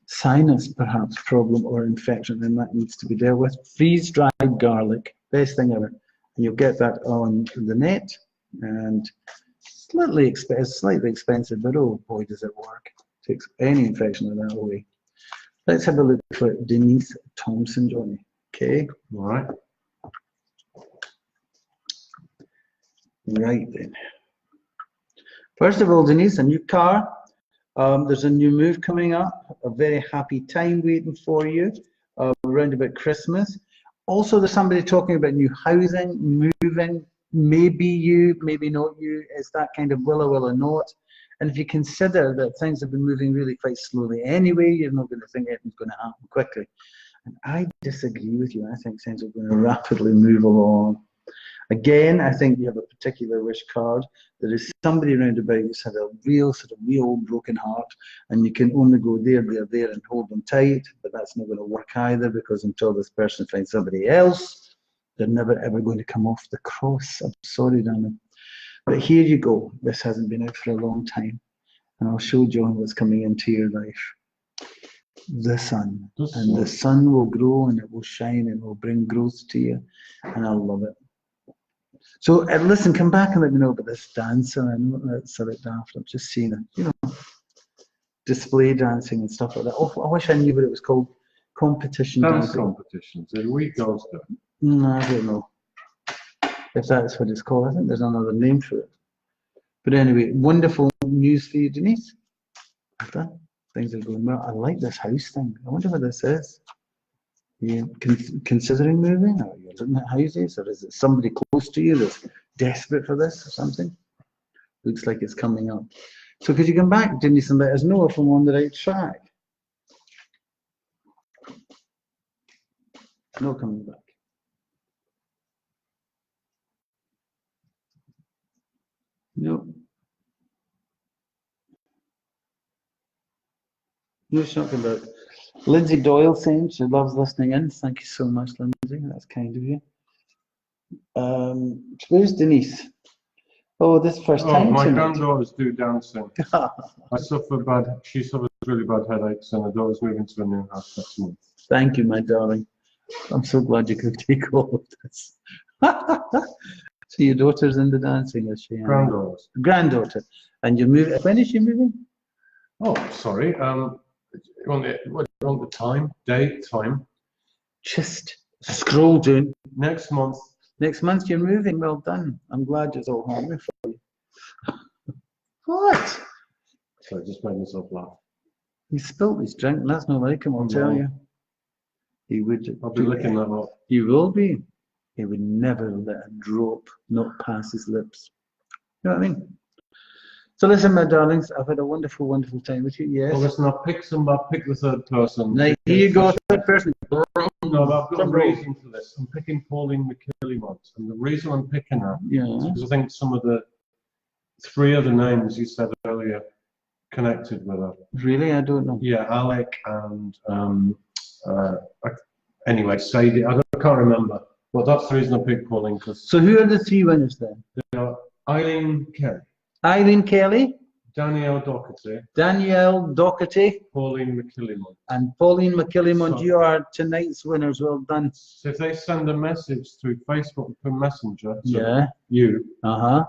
sinus, perhaps, problem or infection, and that needs to be dealt with. Freeze-dried garlic, best thing ever. And you'll get that on the net, and slightly expensive, but oh boy, does it work. Takes any infection like that away. Let's have a look for Denise Thompson, Johnny. Okay. All right. Right then. First of all, Denise, a new car. There's a new move coming up. A very happy time waiting for you around about Christmas. Also, there's somebody talking about new housing, moving. Maybe you, maybe not you. It's that kind of will or not. And if you consider that things have been moving really quite slowly anyway, you're not going to think anything's going to happen quickly. And I disagree with you. I think things are going to rapidly move along. Again, I think you have a particular wish card. There is somebody around about who's had a real old broken heart, and you can only go there, and hold them tight, but that's not going to work either, because until this person finds somebody else, they're never ever going to come off the cross. I'm sorry, darling. But here you go. This hasn't been out for a long time, and I'll show John what's coming into your life. The sun. And the sun will grow, and it will shine, and it will bring growth to you, and I'll love it. So listen, come back and let me know about this dancer. I know that's a bit daft. I'm just seeing it, display dancing and stuff like that. Oh, I wish I knew what it was called. Competition dance dancing. Competitions. We girls do. No, I don't know if that's what it's called. I think there's another name for it. But anyway, wonderful news for you, Denise. Things are going well. I like this house thing. I wonder what this is. Are you considering moving? Or are you looking at houses? Or is it somebody close to you that's desperate for this or something? Looks like it's coming up. So could you come back, Denise, and let us know if I'm on the right track? No coming back. No. No, she's not coming back. Lindsay Doyle saying she loves listening in. Thank you so much, Lindsay. That's kind of you. Where's Denise? Oh, this first time. My granddaughters do dancing. She suffers really bad headaches, and her daughter's moving to a new house next month. Thank you, my darling. I'm so glad you could take all of this. So your daughter's in the dancing, is she? Granddaughters. Granddaughter. And you move. When is she moving? Oh, sorry. On the time, date, time. Just scroll down. Next month. Next month you're moving. Well done. I'm glad it's all happening for you. What? So I just made myself laugh. He spilt his drink. That's not like him, I'll tell you. He would. I'll be licking that up. He will be. He would never let a drop not pass his lips. You know what I mean? So listen, my darlings, I've had a wonderful, wonderful time with you. Yes. Well, listen, I'll pick the third person. Now, here you go, third person. No, I've got a reason for this. I'm picking Pauline McKillimont, and the reason I'm picking her is because I think some of the three other names you said earlier connected with her. Really? I don't know. Yeah, Alec and Anyway, Sadie, I can't remember. But that's the reason I picked Pauline, because So who are the three winners then? Eileen Kelly, Eileen Kelly, Danielle Doherty, Danielle Doherty, Pauline McKillimon. and Pauline McKillimon. So- You are tonight's winners. Well done. So if they send a message through Facebook through Messenger to Yeah. you, Uh-huh.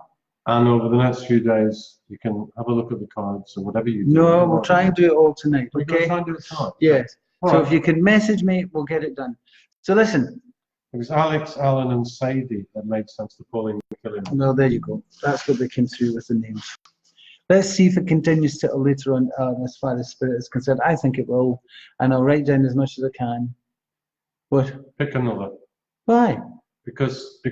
and over the next few days, you can have a look at the cards or whatever you do. No, we'll try and do it all tonight, We're going to okay? try and do it tonight. Yes. All So right. if you can message me, we'll get it done. So listen, It was Alex, Alan, and Sadie that made sense to Pauline McKillimon. well, there you go. That's what they came through with the names. Let's see if it continues to later on as far as Spirit is concerned. I think it will, and I'll write down as much as I can. What? Pick another. Why? Because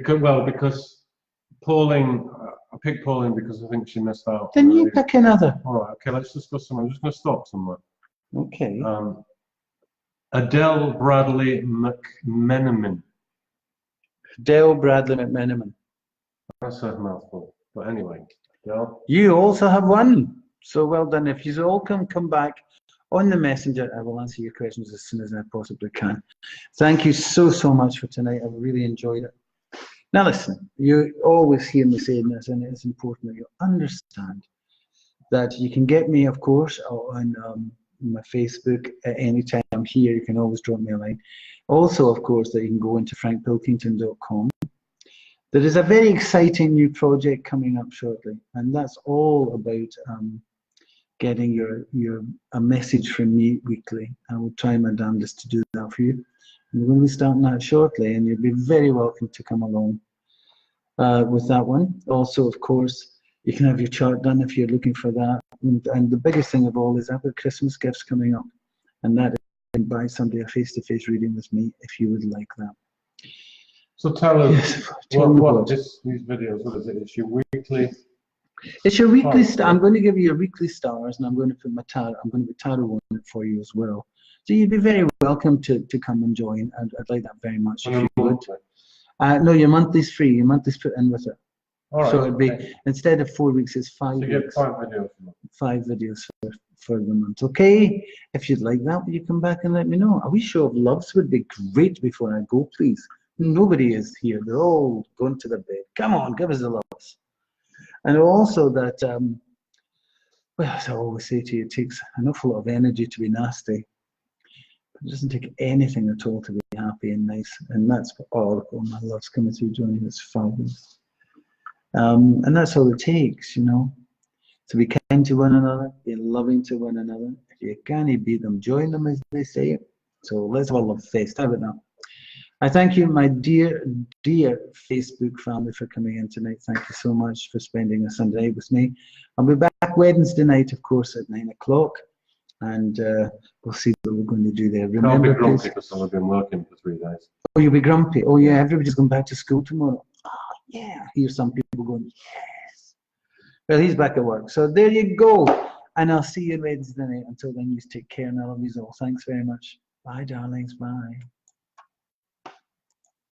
Pauline, I picked Pauline because I think she missed out. Then on you the- pick another. All right, okay, let's discuss somewhere. I'm just going to stop somewhere. Okay. Adele Bradley McMenamin. Dale Bradley McMenamin. That's a mouthful. But anyway, Adele. You also have won. So well done. If you all can come back on the messenger, I will answer your questions as soon as I possibly can. Thank you so much for tonight. I really enjoyed it. Now listen, you always hear me saying this, and it's important that you understand that you can get me, of course, on my Facebook at any time I'm here. You can always drop me a line. Also, of course, that you can go into frankpilkington.com. There is a very exciting new project coming up shortly, and that's all about getting a message from me weekly. I will try my damnedest to do that for you. And we're going to be starting that shortly, and you'll be very welcome to come along with that one. Also, of course, you can have your chart done if you're looking for that. And the biggest thing of all is I've got Christmas gifts coming up, and that is to buy somebody a face-to-face reading with me if you would like that. So tell us, Yes, tell me what what. these videos, what is it? It's your weekly. It's your weekly. Oh, I'm going to give you your weekly stars, and I'm going to put my tarot. I'm going to be tarot on it for you as well. So you'd be very welcome to come and join. I'd like that very much if you would. Monthly. No, your monthly's free. Your monthly's put in with it. All right, So it'd be okay. instead of 4 weeks, it's 5 So you get weeks. 5 videos. 5 videos for the month. Okay, if you'd like that, will you come back and let me know? A wee show of loves would be great before I go, please. Nobody is here. They're all going to their bed. Come on, give us the loves. And also that, well, as I always say to you, it takes an awful lot of energy to be nasty. It doesn't take anything at all to be happy and nice. And that's all my love's coming through, Johnny. That's fabulous. And that's all it takes, you know. To be kind to one another, be loving to one another. If you can't beat them, join them, as they say. So let's have a love fest. How about that? I thank you, my dear Facebook family, for coming in tonight. Thank you so much for spending a Sunday night with me. I'll be back Wednesday night, of course, at 9 o'clock. And we'll see what we're going to do there. I'll Remember, be grumpy please, because I've been working for 3 days. oh, you'll be grumpy. Oh, yeah, everybody's going back to school tomorrow. Oh, yeah. I hear some people going, yes. Well, he's back at work. So there you go. And I'll see you Wednesday night. Until then, you take care and I love you all. Thanks very much. Bye, darlings. Bye.